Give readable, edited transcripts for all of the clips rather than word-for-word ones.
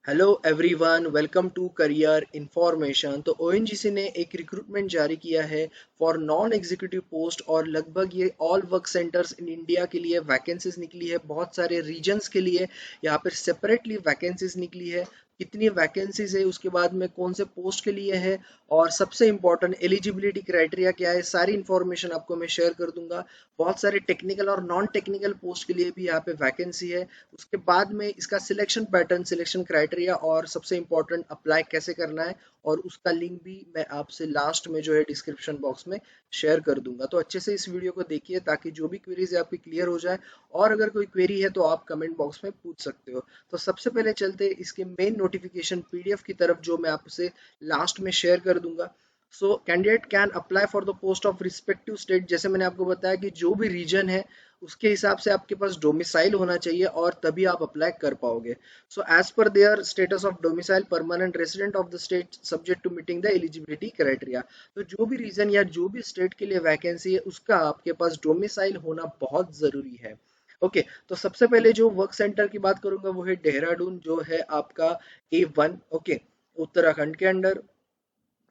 Hello everyone, welcome to career information. तो ONGC ने एक रिक्रूटमेंट जारी किया है फॉर नॉन एग्जीक्यूटिव पोस्ट और लगभग ये all work centres in India के लिए वैकेंसीज निकली है। बहुत सारे रीजन्स के लिए यहाँ पर सेपरेटली वैकेंसीज निकली है। कितनी वैकेंसीज है, उसके बाद में कौन से पोस्ट के लिए है और सबसे इंपॉर्टेंट एलिजिबिलिटी क्राइटेरिया क्या है, सारी इन्फॉर्मेशन आपको मैं शेयर कर दूंगा। बहुत सारे टेक्निकल और नॉन टेक्निकल पोस्ट के लिए भी यहाँ पे वैकेंसी है। उसके बाद में इसका सिलेक्शन पैटर्न, सिलेक्शन क्राइटेरिया और सबसे इंपॉर्टेंट अप्लाई कैसे करना है, और उसका लिंक भी मैं आपसे लास्ट में जो है डिस्क्रिप्शन बॉक्स में शेयर कर दूंगा। तो अच्छे से इस वीडियो को देखिए ताकि जो भी क्वेरीज है आपकी क्लियर हो जाए, और अगर कोई क्वेरी है तो आप कमेंट बॉक्स में पूछ सकते हो। तो सबसे पहले चलते इसके मेन नोटिफिकेशन पीडीएफ की तरफ, जो मैं आपसे लास्ट में शेयर कर दूंगा। So candidate can apply for the post of respective state. जैसे मैंने आपको बताया कि जो भी रीजन है उसके हिसाब से आपके पास डोमिसाइल होना चाहिए और तभी आप अप्लाई कर पाओगे। So as per their status of domicile permanent resident of the state subject to meeting the eligibility criteria. तो जो भी रीजन या जो भी स्टेट के लिए वैकेंसी है उसका आपके पास डोमिसाइल होना बहुत जरूरी है। ओके, तो सबसे पहले जो वर्क सेंटर की बात करूंगा वो है देहरादून, जो है आपका A1। ओके, उत्तराखंड के अंडर।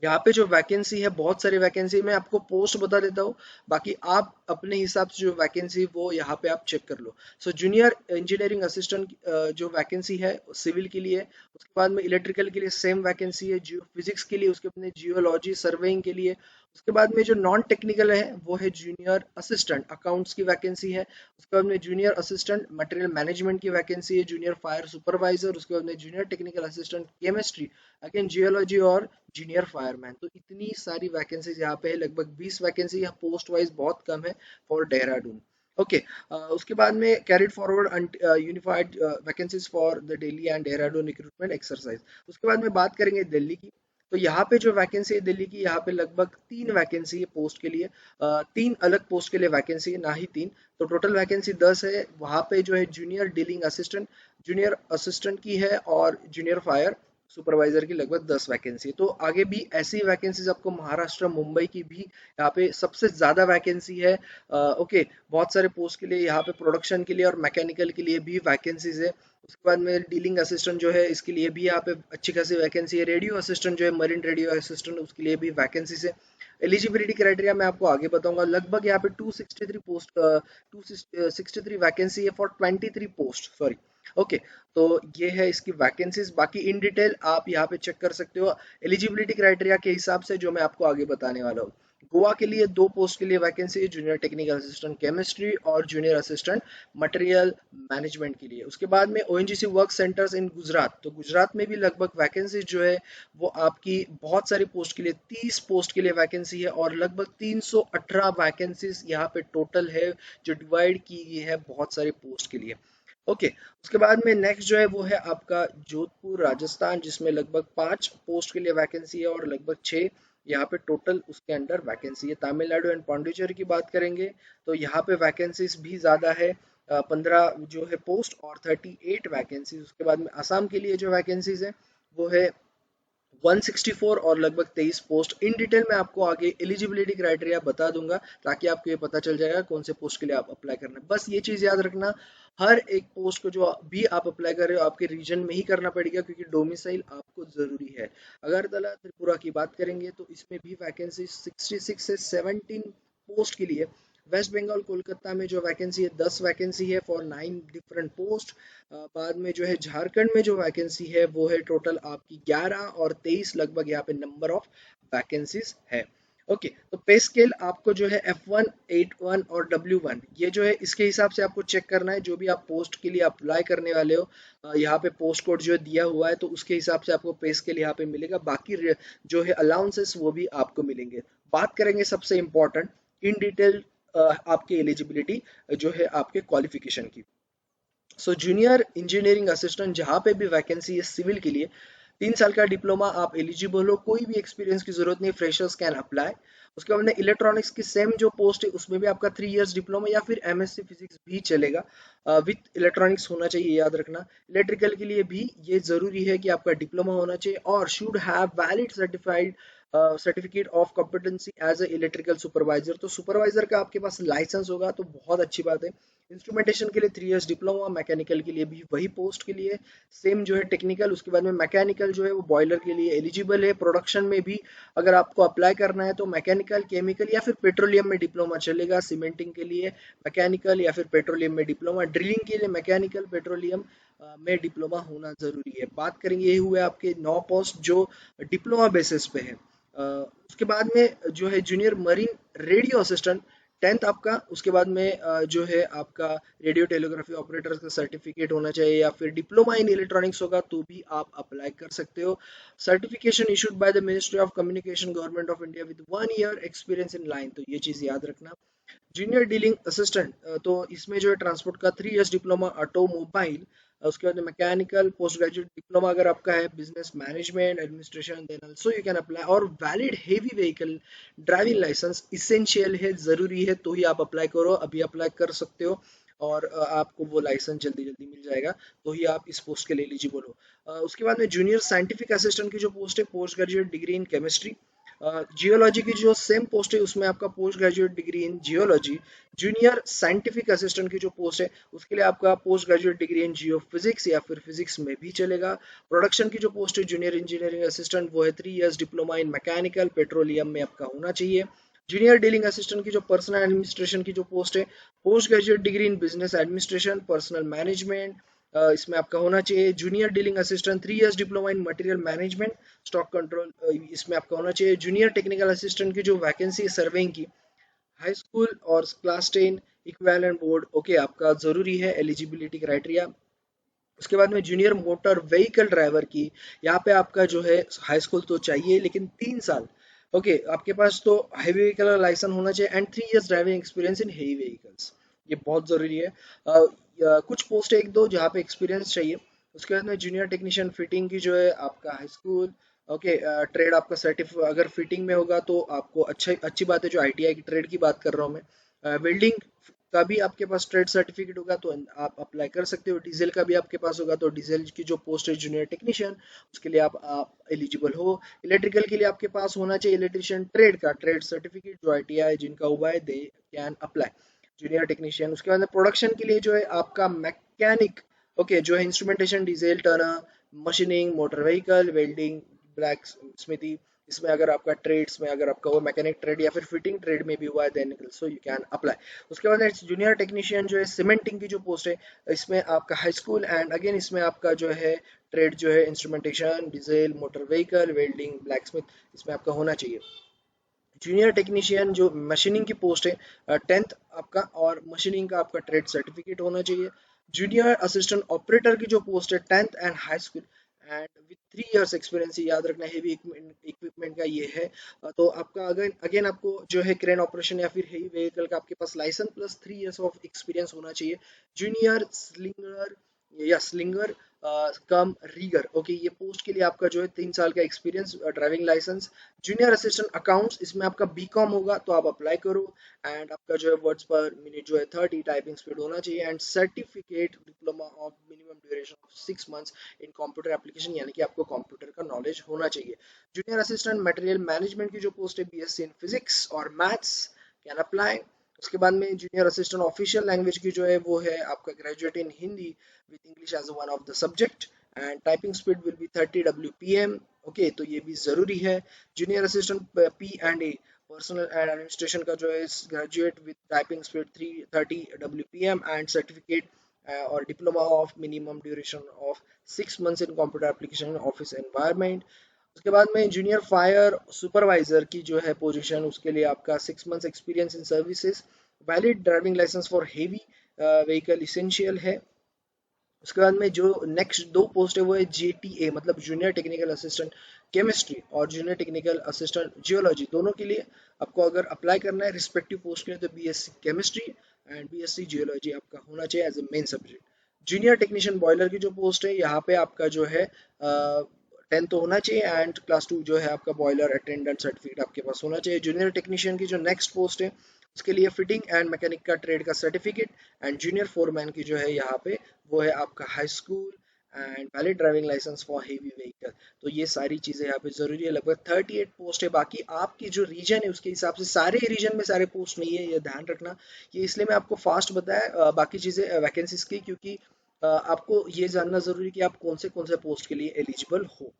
यहाँ पे जो वैकेंसी है, बहुत सारी वैकेंसी, मैं आपको पोस्ट बता देता हूँ, बाकी आप अपने हिसाब से जो वैकेंसी वो यहाँ पे आप चेक कर लो। सो जूनियर इंजीनियरिंग असिस्टेंट जो वैकेंसी है सिविल के लिए। उसके बाद में इलेक्ट्रिकल के लिए सेम वैकेंसी है, जियो फिजिक्स के लिए, उसके बाद में जियोलॉजी सर्वेइंग के लिए। उसके बाद में जो नॉन टेक्निकल है वो है जूनियर असिस्टेंट अकाउंट्स की वैकेंसी है। उसके बाद में जूनियर असिस्टेंट मटेरियल मैनेजमेंट की वैकेंसी है, जूनियर फायर सुपरवाइजर। उसके बाद में junior technical assistant chemistry, again geology और जूनियर फायरमैन। तो इतनी सारी वैकेंसीज यहाँ पे है, लगभग 20 वैकेंसी है, पोस्ट वाइज बहुत कम है फॉर देहरादून। ओके, उसके बाद में carried forward unified vacancies for the Delhi and Dehradun recruitment exercise. उसके बाद में बात करेंगे दिल्ली की। तो यहाँ पे जो वैकेंसी है दिल्ली की, यहाँ पे लगभग 3 वैकेंसी है पोस्ट के लिए। 3 अलग पोस्ट के लिए वैकेंसी है, ना ही 3। तो टोटल वैकेंसी 10 है। वहाँ पे जो है junior dealing assistant, junior assistant की है, और जूनियर फायर सुपरवाइजर की लगभग 10 वैकेंसी। तो आगे भी ऐसी वैकेंसीज आपको महाराष्ट्र मुंबई की भी यहाँ पे सबसे ज्यादा वैकेंसी है। ओके, बहुत सारे पोस्ट के लिए यहाँ पे प्रोडक्शन के लिए और मैकेनिकल के लिए भी वैकेंसीज है। उसके बाद में डीलिंग असिस्टेंट जो है इसके लिए भी यहाँ पे अच्छी खासी वैकेंसी है। रेडियो असिस्टेंट जो है, मरीन रेडियो असिस्टेंट, उसके लिए भी वैकेंसीज है। एलिजिबिलिटी क्राइटेरिया मैं आपको आगे बताऊंगा। लगभग यहाँ पे 263 वैकेंसी है फॉर 23 पोस्ट, सॉरी। ओके, तो ये है इसकी वैकेंसीज। बाकी इन डिटेल आप यहाँ पे चेक कर सकते हो एलिजिबिलिटी क्राइटेरिया के हिसाब से, जो मैं आपको आगे बताने वाला हूँ। गोवा के लिए 2 पोस्ट के लिए वैकेंसी है, जूनियर टेक्निकल असिस्टेंट केमिस्ट्री और जूनियर असिस्टेंट मटेरियल मैनेजमेंट के लिए। उसके बाद में ओएनजीसी वर्क सेंटर्स इन गुजरात। तो गुजरात में भी लगभग वैकेंसीज जो है वो आपकी बहुत सारी पोस्ट के लिए, 30 पोस्ट के लिए वैकेंसी है, और लगभग 318 वैकेंसीज यहाँ पे टोटल है जो डिवाइड की गई है बहुत सारे पोस्ट के लिए। ओके, उसके बाद में नेक्स्ट जो है वो है आपका जोधपुर राजस्थान, जिसमें लगभग 5 पोस्ट के लिए वैकेंसी है और लगभग 6 यहाँ पे टोटल उसके अंडर वैकेंसी है। तमिलनाडु एंड पौंडीचेरी की बात करेंगे तो यहाँ पे वैकेंसीज भी ज़्यादा है, 15 जो है पोस्ट और 38 वैकेंसीज। उसके बाद में असम के लिए जो वैकेंसीज है वो है 164 और लगभग 23 पोस्ट। इन डिटेल में आपको आगे एलिजिबिलिटी क्राइटेरिया बता दूंगा ताकि आपको ये पता चल जाएगा कौन से पोस्ट के लिए आप अप्लाई करना है। बस ये चीज़ याद रखना, हर एक पोस्ट को जो भी आप अप्लाई कर रहे हो आपके रीजन में ही करना पड़ेगा, क्योंकि डोमिसाइल आपको ज़रूरी है। अगरतला त्रिपुरा की बात करेंगे तो इसमें भी वैकेंसी 66 से 17 पोस्ट के लिए। वेस्ट बंगाल कोलकाता में जो वैकेंसी है 10 वैकेंसी है फॉर 9 डिफरेंट पोस्ट। बाद में जो है झारखंड में जो वैकेंसी है वो है टोटल आपकी 11 और 23, लगभग यहाँ पे नंबर ऑफ वैकेंसीज है। ओके, तो पे स्केल आपको जो है F1, 8-1 और W1, ये जो है इसके हिसाब से आपको चेक करना है। जो भी आप पोस्ट के लिए अप्लाई करने वाले हो, यहाँ पे पोस्ट कोड जो है दिया हुआ है, तो उसके हिसाब से आपको पे स्केल यहाँ पे मिलेगा। बाकी जो है अलाउंसेस वो भी आपको मिलेंगे। बात करेंगे सबसे इंपॉर्टेंट इन डिटेल आपकी एलिजिबिलिटी जो है आपके क्वालिफिकेशन की। सो जूनियर इंजीनियरिंग असिस्टेंट जहाँ पे भी वैकेंसी है सिविल के लिए, 3 साल का डिप्लोमा आप एलिजिबल हो, कोई भी एक्सपीरियंस की जरूरत नहीं, फ्रेशर्स कैन अप्लाई। उसके बाद में इलेक्ट्रॉनिक्स की सेम जो पोस्ट है उसमें भी आपका 3 इयर्स डिप्लोमा या फिर एमएससी फिजिक्स भी चलेगा। विथ इलेक्ट्रॉनिक्स होना चाहिए, याद रखना। इलेक्ट्रिकल के लिए भी ये जरूरी है कि आपका डिप्लोमा होना चाहिए और should have valid certified certificate of competency as a electrical supervisor, तो सुपरवाइजर का आपके पास लाइसेंस होगा तो बहुत अच्छी बात है। इंस्ट्रूमेंटेशन के लिए 3 इयर्स डिप्लोमा, मैकेनिकल के लिए भी वही पोस्ट के लिए सेम जो है टेक्निकल, उसके बाद में मैकेनिकल जो है वो बॉयलर के लिए एलिजिबल है। प्रोडक्शन में भी अगर आपको अप्लाई करना है तो मैकेनिकल, केमिकल या फिर पेट्रोलियम में डिप्लोमा चलेगा। सीमेंटिंग के लिए मैकेनिकल या फिर पेट्रोलियम में डिप्लोमा, ड्रिलिंग के लिए मैकेनिकल, पेट्रोलियम में डिप्लोमा होना जरूरी है। बात करेंगे, ये हुए आपके 9 पोस्ट जो डिप्लोमा बेसिस पे है। उसके बाद में जो है junior marine radio assistant 10th आपका, उसके बाद में जो है आपका रेडियो टेलीग्राफी ऑपरेटर का सर्टिफिकेट होना चाहिए, या फिर डिप्लोमा इन इलेक्ट्रॉनिक्स होगा तो भी आप अप्लाई कर सकते हो। Certification issued by the ministry of communication, government of India, with 1 year experience in line, तो ये चीज़ याद रखना। जूनियर डीलिंग असिस्टेंट, तो इसमें जो है ट्रांसपोर्ट का 3 इयर्स डिप्लोमा ऑटोमोबाइल, उसके बाद मैकेनिकल पोस्ट ग्रेजुएट डिप्लोमा अगर आपका है business management administration, then also you can apply. और valid heavy vehicle driving licence essential है, ज़रूरी है, तो ही आप अप्लाई करो, अभी अप्लाई कर सकते हो और आपको वो लाइसेंस जल्दी जल्दी मिल जाएगा, तो ही आप इस पोस्ट के लिए एलिजिबल हो। उसके बाद में जूनियर साइंटिफिक असिस्टेंट की जो पोस्ट है, post graduate degree in chemistry. Geology की जो सेम पोस्ट है उसमें आपका post graduate degree in geology. Junior scientific assistant की जो पोस्ट है उसके लिए आपका post graduate degree in Jio physics या फिर फिजिक्स में भी चलेगा। प्रोडक्शन की जो पोस्ट है जूनियर इंजीनियरिंग असिस्टेंट, वो है 3 years diploma in mechanical, petroleum में आपका होना चाहिए। जूनियर डीलिंग असिस्टेंट की जो पर्सनल एडमिनिस्ट्रेशन की जो पोस्ट है, post graduate degree in business administration, personal management, इसमें आपका होना चाहिए। Junior dealing assistant 3 years diploma in material management, stock control, इसमें आपका होना चाहिए। जूनियर टेक्निकल असिस्टेंट की जो वैकेंसी है सर्वेइंग की, हाई स्कूल और क्लास 10 इक्विवेलेंट बोर्ड, ओके, आपका जरूरी है एलिजिबिलिटी क्राइटेरिया। उसके बाद में जूनियर मोटर व्हीकल ड्राइवर की, यहाँ पे आपका जो है हाई स्कूल तो चाहिए लेकिन 3 साल, ओके, आपके पास तो हेवी व्हीकल का लाइसेंस होना चाहिए and 3 years driving experience in heavy vehicles, ये बहुत ज़रूरी है। कुछ पोस्ट एक दो जहाँ पे एक्सपीरियंस चाहिए। उसके बाद में जूनियर टेक्नीशियन फिटिंग की जो है आपका हाई स्कूल, ओके, ट्रेड आपका सर्टिफ अगर फिटिंग में होगा तो आपको अच्छी बात है, जो आईटीआई की ट्रेड की बात कर रहा हूँ मैं। वेल्डिंग का भी आपके पास ट्रेड सर्टिफिकेट होगा तो आप अप्लाई कर सकते हो। डीजल का भी आपके पास होगा तो डीजल की जो पोस्ट है जूनियर टेक्नीशियन, उसके लिए आप एलिजिबल हो। इलेक्ट्रिकल के लिए आपके पास होना चाहिए इलेक्ट्रिशियन ट्रेड का ट्रेड सर्टिफिकेट, जो आईटीआई जिनका हुआ है they can apply junior technician. उसके बाद प्रोडक्शन के लिए जो है आपका मैकेनिक, ओके, जो है instrumentation, diesel Turner, machining, motor vehicle, welding, black smithy, इसमें अगर आपका ट्रेड्स में अगर आपका वो मैकेनिक ट्रेड या फिर फिटिंग ट्रेड में भी हुआ है then so you can apply. उसके बाद जूनियर टेक्नीशियन जो है सीमेंटिंग की जो पोस्ट है, इसमें आपका हाई स्कूल एंड अगेन इसमें आपका जो है ट्रेड जो है instrumentation, diesel, motor vehicle, welding, black Smith, इसमें आपका होना चाहिए। जूनियर टेक्नीशियन जो मशीनिंग की पोस्ट है 10th आपका, और मशीनिंग का आपका ट्रेड सर्टिफिकेट होना चाहिए। जूनियर असिस्टेंट ऑपरेटर की जो पोस्ट है 10th and high school and with 3 years experience, याद रखना हेवी इक्विपमेंट का ये है। तो आपका अगेन अगेन आपको जो है क्रेन ऑपरेशन या फिर हेवी व्हीकल का आपके पास licence plus 3 years of experience होना चाहिए। जूनियर स्लिंगर या स्लिंगर कम रीगर, ओके, ये पोस्ट के लिए आपका जो है 3 साल का experience, driving licence. Junior assistant accounts, इसमें आपका बीकॉम होगा तो आप अप्लाई करो एंड आपका जो है वर्ड्स पर मिनट जो है 30 टाइपिंग स्पीड होना चाहिए and certificate diploma of minimum duration of 6 months in computer application, यानी कि आपको कंप्यूटर का नॉलेज होना चाहिए। जूनियर असिस्टेंट मटेरियल मैनेजमेंट की जो पोस्ट है बीएससी इन फिजिक्स और मैथ्स कैन अप्लाई। उसके बाद में जूनियर असिस्टेंट ऑफिशियल लैंग्वेज की जो है वो है आपका graduate in Hindi with English as one of the subject and typing speed will be 30 WPM, okay, तो ये भी ज़रूरी है। Junior assistant P&A personal and administration का जो है graduate with typing speed 330 WPM and certificate और diploma of minimum duration of 6 months in computer application office environment. उसके बाद में जूनियर फायर सुपरवाइजर की जो है पोजीशन, उसके लिए आपका 6 months experience in services, valid driving licence for heavy vehicle essential है। उसके बाद में जो नेक्स्ट 2 पोस्ट है वो है JTA, मतलब जूनियर टेक्निकल असिस्टेंट केमिस्ट्री और जूनियर टेक्निकल असिस्टेंट जियोलॉजी, दोनों के लिए आपको अगर अप्लाई करना है रिस्पेक्टिव पोस्ट के लिए तो BSc chemistry and BSc geology आपका होना चाहिए as a main subject. Junior technician boiler की जो पोस्ट है यहाँ पे आपका जो है 10th तो होना चाहिए एंड क्लास 2 जो है आपका बॉयलर अटेंडेंट सर्टिफिकेट आपके पास होना चाहिए। जूनियर टेक्नीशियन की जो नेक्स्ट पोस्ट है उसके लिए फिटिंग एंड मैकेनिक का ट्रेड का सर्टिफिकेट एंड जूनियर फोरमैन की जो है यहाँ पे वो है आपका high school and valid driving licence for heavy vehicle. तो ये सारी चीज़ें यहाँ पे ज़रूरी है। लगभग 38 पोस्ट है। बाकी आपकी जो रीजन है उसके हिसाब से सारे रीजन में सारे पोस्ट नहीं है, ये ध्यान रखना। ये इसलिए मैं आपको फास्ट बताया बाकी चीज़ें वैकेंसीज की, क्योंकि आपको ये जानना ज़रूरी है कि आप कौन से पोस्ट के लिए एलिजिबल हो।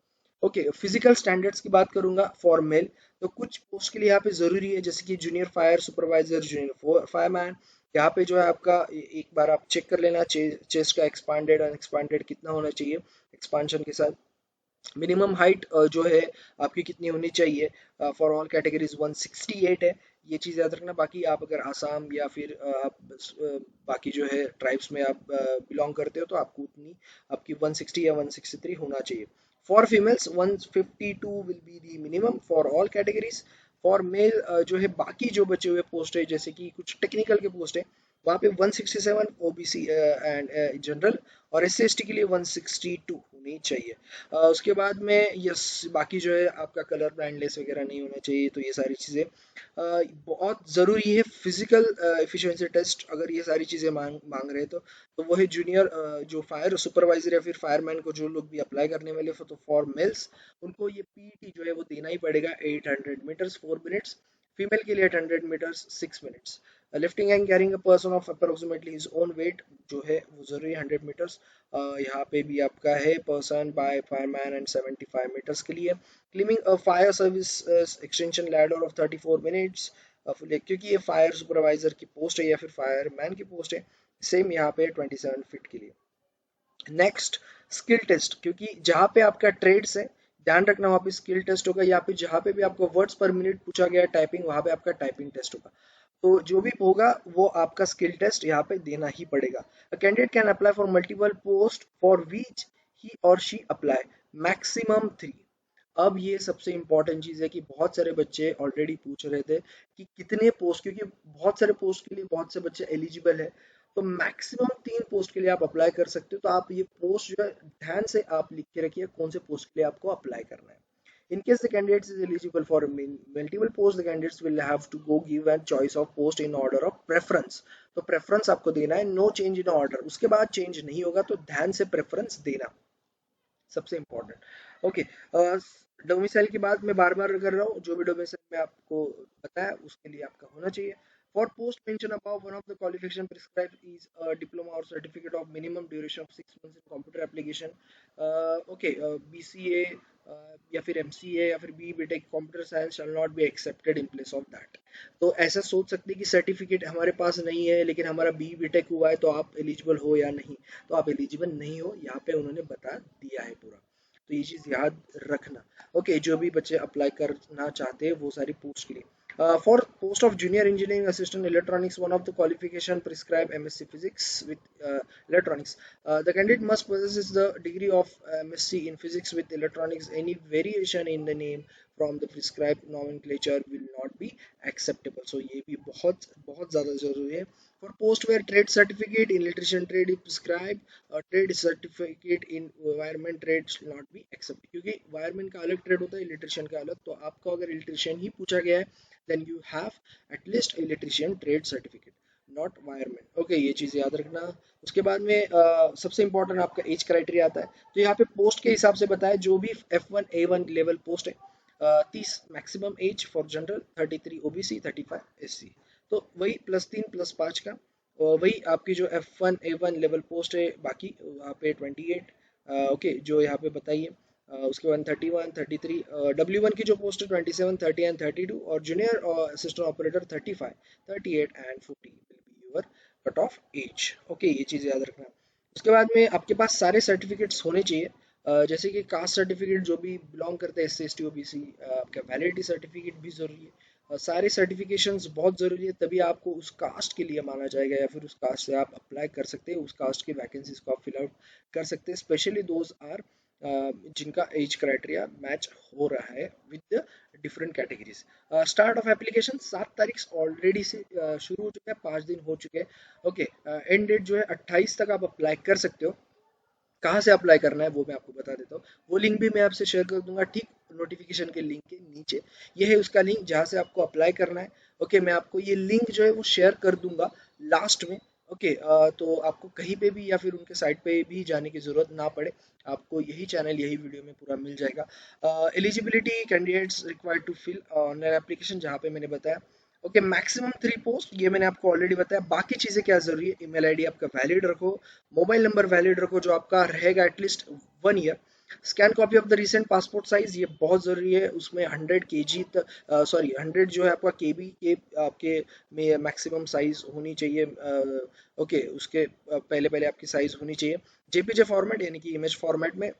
ओके, फिजिकल स्टैंडर्ड्स की बात करूंगा फॉर मेल। तो कुछ पोस्ट के लिए यहाँ पे ज़रूरी है, जैसे कि junior fire supervisor, junior fireman. यहाँ पे जो है आपका एक बार आप चेक कर लेना चेस्ट का एक्सपांडेड और एक्सपांडेड कितना होना चाहिए एक्सपांशन के साथ। मिनिमम हाइट जो है आपकी कितनी होनी चाहिए फॉर ऑल कैटेगरीज 168 है। ये चीज़ याद रखना। बाकी आप अगर आसाम या फिर आप बाकी जो है ट्राइब्स में आप बिलोंग करते हो तो आपको उतनी आपकी 160 या 163 होना चाहिए। For females 152 will be the minimum for all categories. For male जो है बाकी जो बचे हुए पोस्ट है, जैसे कि कुछ टेक्निकल के पोस्ट है, वहाँ पे 167 ओबीसी एंड जनरल, और एस सी एस टी के लिए 162 होनी चाहिए। उसके बाद में यस, बाकी जो है आपका कलर ब्लाइंडनेस वगैरह नहीं होना चाहिए। तो ये सारी चीज़ें बहुत ज़रूरी है। फिजिकल एफिशिएंसी टेस्ट अगर ये सारी चीज़ें मांग रहे हैं तो वो है जूनियर जो फायर सुपरवाइजर या फिर फायरमैन को जो लोग भी अप्लाई करने वाले तो फॉर मेल्स उनको ये पीटी जो है वो देना ही पड़ेगा 800 मीटर्स 4 मिनट्स। फीमेल के लिए 800 metres 6 minutes. Lifting and carrying a person of approximately his own weight जो है वो जरूरी है 100 मीटर्स। यहाँ पे भी आपका है person by fireman and 75 metres के लिए। Cleaning a fire service extension ladder of 34 minutes, क्योंकि ये फायर सुपरवाइजर की पोस्ट है या फिर फायरमैन की पोस्ट है। सेम यहाँ पे 27 फीट के लिए। नेक्स्ट, स्किल टेस्ट, क्योंकि जहाँ पे आपका ट्रेड्स है ध्यान रखना वहाँ पे स्किल टेस्ट होगा। यहाँ पे जहाँ पे भी आपको वर्ड्स पर मिनट पूछा गया है टाइपिंग, वहाँ पे आपका टाइपिंग टेस्ट होगा। तो जो भी होगा वो आपका स्किल टेस्ट यहाँ पे देना ही पड़ेगा। A candidate can apply for multiple post for which he और शी अप्लाई मैक्सिमम 3। अब ये सबसे इंपॉर्टेंट चीज़ है कि बहुत सारे बच्चे ऑलरेडी पूछ रहे थे कि कितने पोस्ट, क्योंकि बहुत सारे पोस्ट के लिए बहुत से बच्चे एलिजिबल है। तो मैक्सिमम 3 पोस्ट के लिए आप अप्लाई कर सकते हो। तो आप ये पोस्ट जो है ध्यान से आप लिख के रखिए कौन से पोस्ट के लिए आपको अप्लाई करना है। In case the candidate is eligible for multiple posts, the candidates will have to go give a choice of post in order of preference। तो preference आपको देना है, no change in order। उसके बाद change नहीं होगा तो ध्यान से preference देना, सबसे इम्पोर्टेंट। ओके, डोमिसाइल की बात मैं बार बार कर रहा हूँ, जो भी डोमिसाइल में आपको बताया उसके लिए आपका होना चाहिए। For post mention above one of the qualification prescribed is diploma और certificate of minimum duration of 6 months in computer application. Okay, BCA या फिर एमसीए या फिर B BTech computer science shall not be accepted in place of that. तो ऐसा सोच सकते हैं कि सर्टिफिकेट हमारे पास नहीं है लेकिन हमारा बी बीटेक हुआ है तो आप एलिजिबल हो या नहीं। तो आप एलिजिबल नहीं हो, यहाँ पे उन्होंने बता दिया है पूरा। तो ये चीज़ याद रखना। ओके, जो भी बच्चे अप्लाई करना चाहते हैं वो सारी पोस्ट के लिए। For post of junior engineering assistant electronics, one of the qualification prescribed MSc Physics with electronics. The candidate must possess the degree of MSc in Physics with electronics. Any variation in the name from the prescribed nomenclature will not be acceptable. So ये भी बहुत बहुत ज़्यादा ज़रूरी है। For post where trade certificate in electrician trade is prescribed, trade certificate in wireman trade should not be accepted। क्योंकि wireman का अलग ट्रेड होता है, इलेक्ट्रिशियन का अलग। तो आपको अगर इलेक्ट्रिशियन ही पूछा गया है then you have at least electrician trade certificate, not wireman। Okay, ये चीज़ याद रखना। उसके बाद में सबसे इंपॉर्टेंट आपका एज क्राइटेरिया आता है। तो यहाँ पे पोस्ट के हिसाब से बताया, जो भी F1 A1 लेवल पोस्ट है 30 maximum age for general, 33 OBC, 35 SC. तो वही +3 +5 का वही आपकी जो F1 A1 लेवल पोस्ट है, बाकी वहाँ पे 28। ओके, जो यहाँ पे बताइए। उसके बाद 31 33 W1 की जो पोस्ट है 27 30 एंड 32, और junior assistant operator 35 38 and 40 will be your cut off age. Okay, ये चीज़ याद रखना। उसके बाद में आपके पास सारे सर्टिफिकेट्स होने चाहिए, जैसे कि कास्ट सर्टिफिकेट जो भी बिलोंग करते हैं SC ST OBC, आपका वैलिडिटी सर्टिफिकेट भी ज़रूरी है। सारे सर्टिफिकेशंस बहुत ज़रूरी है, तभी आपको उस कास्ट के लिए माना जाएगा या फिर उस कास्ट से आप अप्लाई कर सकते हैं, उस कास्ट की वैकेंसीज को आप फिल आउट कर सकते हैं। स्पेशली दोज आर जिनका एज क्राइटेरिया मैच हो रहा है with different categories. Start of application 7 तारीख ऑलरेडी से शुरू हो चुका है, 5 दिन हो चुके हैं। ओके, एंड डेट जो है 28 तक आप अप्लाई कर सकते हो। कहाँ से अप्लाई करना है वो मैं आपको बता देता हूँ, वो लिंक भी मैं आपसे शेयर कर दूंगा ठीक नोटिफिकेशन के लिंक के नीचे। ये है उसका लिंक जहाँ से आपको अप्लाई करना है। ओके, मैं आपको ये लिंक जो है वो शेयर कर दूंगा लास्ट में। ओके, तो आपको कहीं पे भी या फिर उनके साइट पे भी जाने की ज़रूरत ना पड़े, आपको यही चैनल यही वीडियो में पूरा मिल जाएगा। Eligibility candidates required to fill online application, जहाँ पे मैंने बताया। ओके, मैक्सिमम 3 पोस्ट, ये मैंने आपको ऑलरेडी बताया। बाकी चीज़ें क्या ज़रूरी है, ईमेल आईडी आपका वैलिड रखो, मोबाइल नंबर वैलिड रखो जो आपका रहेगा at least 1 year. Scan copy of the recent passport size, ये बहुत ज़रूरी है। उसमें 100 kg तक, सॉरी 100 जो है आपका केबी के आपके में मैक्सिमम साइज होनी चाहिए। ओके, उसके पहले पहले आपकी साइज होनी चाहिए। जेपीजे फॉर्मेट यानी कि इमेज फॉर्मेट में।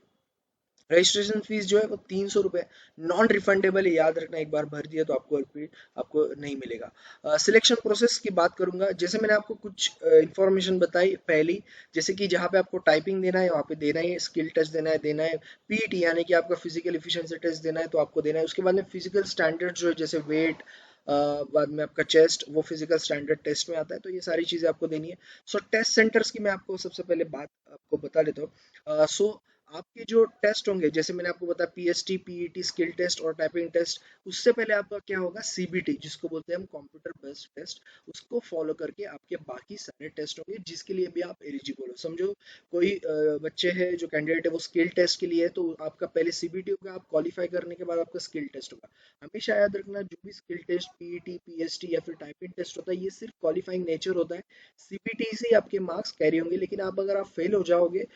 रजिस्ट्रेशन फीस जो है वो 300 रुपये, नॉन रिफंडेबल है, याद रखना। एक बार भर दिया तो आपको repeat आपको नहीं मिलेगा। सिलेक्शन प्रोसेस की बात करूंगा, जैसे मैंने आपको कुछ इंफॉर्मेशन बताई पहली, जैसे कि जहाँ पे आपको टाइपिंग देना है वहाँ पे देना है, स्किल टेस्ट देना है पीईटी यानी कि आपका फिजिकल एफिशिएंसी टेस्ट देना है तो आपको देना है। उसके बाद में फिजिकल स्टैंडर्ड जो है, जैसे वेट, बाद में आपका चेस्ट, वो फिजिकल स्टैंडर्ड टेस्ट में आता है, तो ये सारी चीज़ें आपको देनी है। सो टेस्ट सेंटर्स की मैं आपको सबसे पहले बात आपको बता देता हूँ। सो आपके जो टेस्ट होंगे, जैसे मैंने आपको बताया पीएसटी, पीईटी, स्किल टेस्ट और टाइपिंग टेस्ट, उससे पहले आपका क्या होगा, सीबीटी जिसको बोलते हैं हम कंप्यूटर बेस्ड टेस्ट, उसको फॉलो करके आपके बाकी सारे टेस्ट होंगे जिसके लिए भी आप एलिजिबल हो। समझो कोई बच्चे हैं जो कैंडिडेट है वो स्किल टेस्ट के लिए है, तो आपका पहले सीबीटी होगा, आप क्वालिफाई करने के बाद आपका स्किल टेस्ट होगा। हमेशा याद रखना, जो भी स्किल टेस्ट, पीईटी, पीएसटी या फिर टाइपिंग टेस्ट होता है, ये सिर्फ क्वालिफाइंग नेचर होता है। सीबीटी से ही आपके मार्क्स कैरी होंगे, लेकिन आप अगर आप फेल हो जाओगे,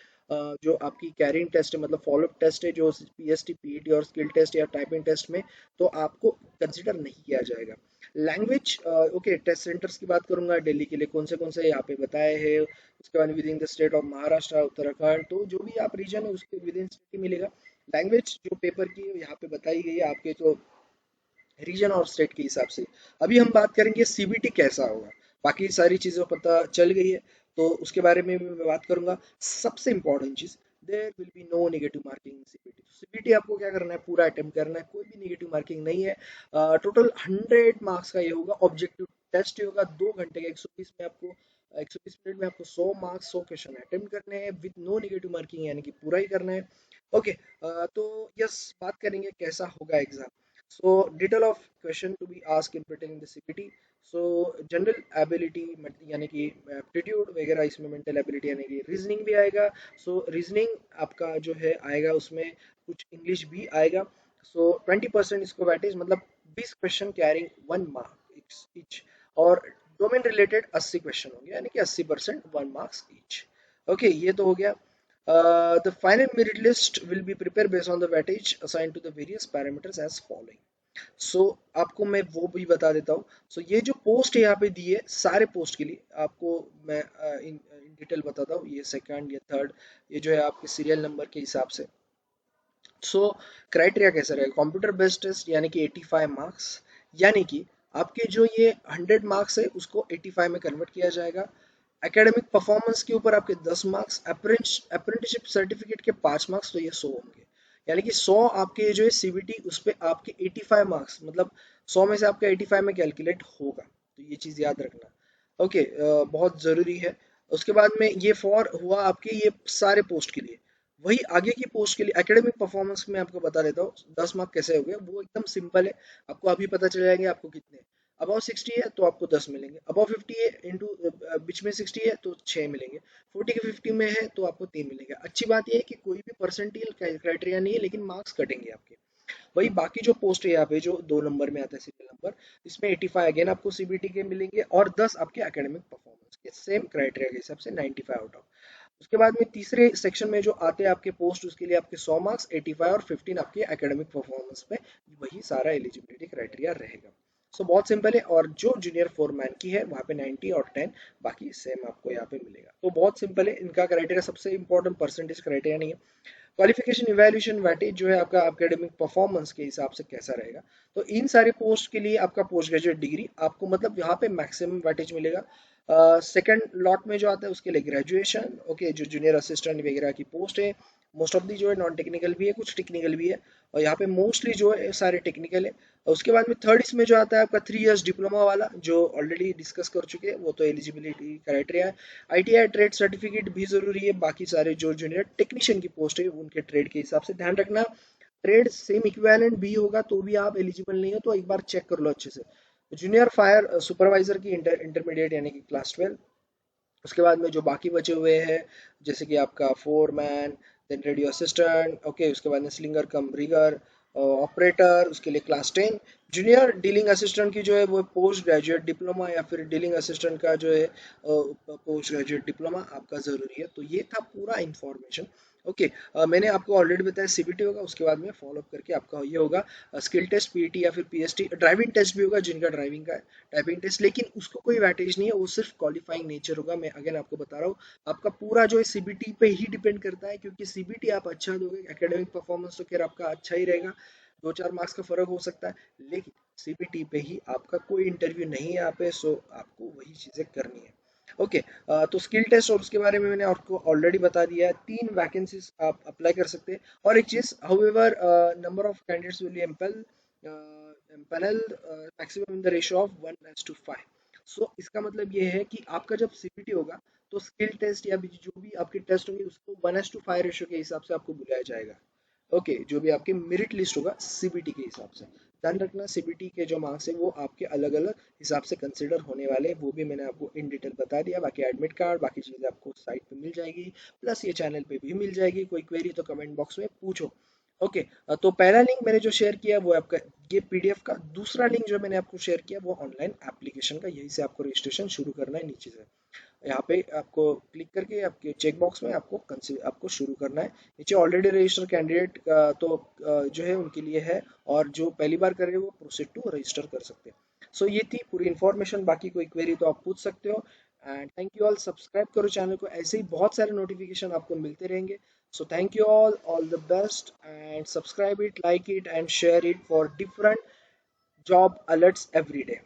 जो आपकी कैरिंग टेस्ट है, मतलब फॉलोअप टेस्ट है, जो पीएसटी, पीईटी और स्किल टेस्ट या टाइपिंग टेस्ट में, तो आपको कंसिडर नहीं किया जाएगा। लैंग्वेज, ओके, टेस्ट सेंटर्स की बात करूंगा दिल्ली के लिए कौन से यहाँ पे बताए हैं। उसके बाद with in the state of Maharashtra, Uttarakhand, तो जो भी आप रीजन है उसके विद इन स्टेट ही मिलेगा। लैंग्वेज जो पेपर की यहाँ पे बताई गई है आपके जो रीजन और स्टेट के हिसाब से। अभी हम बात करेंगे सीबीटी कैसा होगा, बाकी सारी चीज़ें पता चल गई है, तो उसके बारे में भी मैं बात करूंगा। सबसे इंपॉर्टेंट चीज़, there will be no negative marking in CBT. CBT आपको क्या करना है, पूरा अटेम्प्ट करना है, कोई भी नेगेटिव मार्किंग नहीं है। टोटल 100 मार्क्स का ये होगा। ऑब्जेक्टिव टेस्ट होगा 2 घंटे का, 120 में आपको 120 मिनट में आपको 100 मार्क्स, 100 क्वेश्चन अटेम्प्ट करने हैं विद नो नेगेटिव मार्किंग, यानी कि पूरा ही करना है। ओके, तो यस, बात करेंगे कैसा होगा exam. So detail of question to be asked in pertaining the CPT. So general ability यानी कि एप्टीट्यूड वगैरह, इसमें मेंटल एबिलिटी यानी कि रीजनिंग भी आएगा। सो रीजनिंग आपका जो है आएगा, उसमें कुछ इंग्लिश भी आएगा। सो 20% इसको वेटेज, मतलब 20 क्वेश्चन कैरिंग 1 मार्क ईच। और डोमेन रिलेटेड 80 क्वेश्चन होंगे, यानी कि 80%, 1 मार्क्स ईच। ओके, ये तो हो गया। The final merit list will be prepared based on the weightage assigned to the various parameters as following. सो आपको मैं वो भी बता देता हूँ। सो ये जो पोस्ट है यहाँ पे दी है, सारे पोस्ट के लिए आपको मैं इन डिटेल बताता हूँ। ये सेकंड, ये थर्ड, ये जो है आपके सीरियल नंबर के हिसाब से। सो क्राइटेरिया कैसा रहेगा, कंप्यूटर बेस्ड टेस्ट यानी कि 85 मार्क्स, यानी कि आपके जो ये 100 मार्क्स है उसको 85 में कन्वर्ट किया जाएगा। एकेडमिक परफॉर्मेंस के ऊपर आपके 10 मार्क्स, अप्रेंटिसशिप सर्टिफिकेट के 5 मार्क्स, तो ये 100 होंगे। यानी कि 100 आपके जो है सीबीटी, उस पे आपके 85 मार्क्स, मतलब 100 में से आपका 85 में कैलकुलेट होगा, तो ये चीज़ याद रखना। ओके, बहुत ज़रूरी है। उसके बाद में ये फॉर हुआ आपके ये सारे पोस्ट के लिए। वही आगे की पोस्ट के लिए एकेडमिक परफॉर्मेंस में आपको बता देता हूँ 10 मार्क कैसे हो गए, वो एकदम सिंपल है। आपको अभी पता चल जाएंगे आपको कितने। अबाव 60 है तो आपको 10 मिलेंगे, अबाव 50 है इंटू बीच में 60 है तो 6 मिलेंगे, 40 के 50 में है तो आपको 3 मिलेंगे। अच्छी बात यह है कि कोई भी परसेंटाइल क्राइटेरिया नहीं है, लेकिन मार्क्स कटेंगे आपके। वही बाकी जो पोस्ट है यहाँ पे जो 2 नंबर में आता है सीरियल नंबर, इसमें 85 अगेन आपको सीबीटी के मिलेंगे, और 10 आपके एकेडमिक परफॉर्मेंस के सेम क्राइटेरिया के हिसाब से 95 आउट ऑफ। उसके बाद में तीसरे सेक्शन में जो आते हैं आपके पोस्ट, उसके लिए आपके 100 मार्क्स, 85 और 15 आपके एकेडमिक परफॉर्मेंस पे, वही सारा एलिजिबिलिटी क्राइटेरिया रहेगा। सो बहुत सिंपल है। और जो जूनियर फोरमैन की है वहाँ पे 90 और 10, बाकी सेम आपको यहाँ पे मिलेगा। तो बहुत सिंपल है, इनका क्राइटेरिया सबसे इंपॉर्टेंट परसेंटेज क्राइटेरिया नहीं है। क्वालिफिकेशन इवैल्यूएशन वेटेज जो है आपका एकेडमिक परफॉर्मेंस के हिसाब से कैसा रहेगा। तो इन सारे पोस्ट के लिए आपका पोस्ट ग्रेजुएट डिग्री आपको, मतलब यहाँ पे मैक्सिमम वेटेज मिलेगा। सेकंड लॉट में जो आता है उसके लिए ग्रेजुएशन, ओके, जो जूनियर असिस्टेंट वगैरह की पोस्ट है, मोस्ट ऑफ दी जो है नॉन टेक्निकल भी है, कुछ टेक्निकल भी है, और यहाँ पे मोस्टली जो है सारे टेक्निकल है। और उसके बाद में थर्ड इसमें जो आता है आपका 3 इयर्स डिप्लोमा वाला, जो ऑलरेडी डिस्कस कर चुके हैं, वो तो एलिजिबिलिटी क्राइटेरिया है। आईटीआई ट्रेड सर्टिफिकेट भी जरूरी है। बाकी सारे जो जूनियर टेक्नीशियन की पोस्ट है उनके ट्रेड के हिसाब से ध्यान रखना। ट्रेड सेम इक्विवेलेंट भी होगा तो भी आप एलिजिबल नहीं हो, तो एक बार चेक कर लो अच्छे से। जूनियर फायर सुपरवाइजर की इंटरमीडिएट यानी कि क्लास 12, उसके बाद में जो बाकी बचे हुए हैं, जैसे कि आपका foreman, then radio assistant, okay, उसके बाद में स्लिंगर कम रिगर, ऑपरेटर, उसके लिए क्लास 10। जूनियर डीलिंग असिस्टेंट की जो है वो पोस्ट ग्रेजुएट डिप्लोमा या फिर डीलिंग असिस्टेंट का जो है पोस्ट ग्रेजुएट डिप्लोमा आपका ज़रूरी है। तो ये था पूरा इंफॉर्मेशन। ओके, मैंने आपको ऑलरेडी बताया सीबीटी होगा, उसके बाद में फॉलो अप करके आपका ये होगा स्किल टेस्ट, पीटी या फिर पीएसटी, ड्राइविंग टेस्ट भी होगा जिनका ड्राइविंग का है, टाइपिंग टेस्ट, लेकिन उसको कोई वेटेज नहीं है, वो सिर्फ क्वालिफाइंग नेचर होगा। मैं अगेन आपको बता रहा हूँ, आपका पूरा जो है सीबीटी पे ही डिपेंड करता है, क्योंकि सीबीटी आप अच्छा दोगे, एकेडमिक परफॉर्मेंस तो खैर आपका अच्छा ही रहेगा, 2-4 मार्क्स का फर्क हो सकता है, लेकिन सीबीटी पे ही आपका कोई इंटरव्यू नहीं है यहाँ पे, सो आपको वही चीज़ें करनी है। ओके, तो स्किल टेस्ट और उसके बारे में मैंने आपको ऑलरेडी बता दिया है, 3 वैकेंसीज आप अप्लाई कर सकते हैं। और एक चीज़, however number of candidates will ample panel maximum in the ratio of 1:5। So इसका मतलब ये है कि आपका जब सीपीटी होगा तो स्किल टेस्ट या भी जो भी आपके टेस्ट होंगे उसको 1:5 रेशियो के हिसाब से आपको बुलाया जाएगा। ओके, जो भी आपके मेरिट लिस्ट होगा सीबीटी के हिसाब से, ध्यान रखना सीबीटी के जो मार्क्स है वो आपके अलग अलग हिसाब से कंसिडर होने वाले हैं, वो भी मैंने आपको इन डिटेल बता दिया। बाकी एडमिट कार्ड बाकी चीज़ें आपको साइट पे मिल जाएगी, प्लस ये चैनल पे भी मिल जाएगी। कोई क्वेरी तो कमेंट बॉक्स में पूछो। ओके, तो पहला लिंक मैंने जो शेयर किया वो आपका ये पीडीएफ का, दूसरा लिंक जो मैंने आपको शेयर किया वो ऑनलाइन एप्लीकेशन का, यहीं से आपको रजिस्ट्रेशन शुरू करना है। नीचे से यहाँ पे आपको क्लिक करके आपके चेक बॉक्स में आपको शुरू करना है। नीचे ऑलरेडी रजिस्टर कैंडिडेट का तो जो है उनके लिए है, और जो पहली बार कर रहे हैं वो प्रोसीड टू रजिस्टर कर सकते हैं। सो ये थी पूरी इन्फॉर्मेशन, बाकी कोई क्वेरी तो आप पूछ सकते हो। And thank you all, subscribe करो चैनल को, ऐसे ही बहुत सारे नोटिफिकेशन आपको मिलते रहेंगे। So thank you all the best, and subscribe it, like it and share it for different job alerts every day.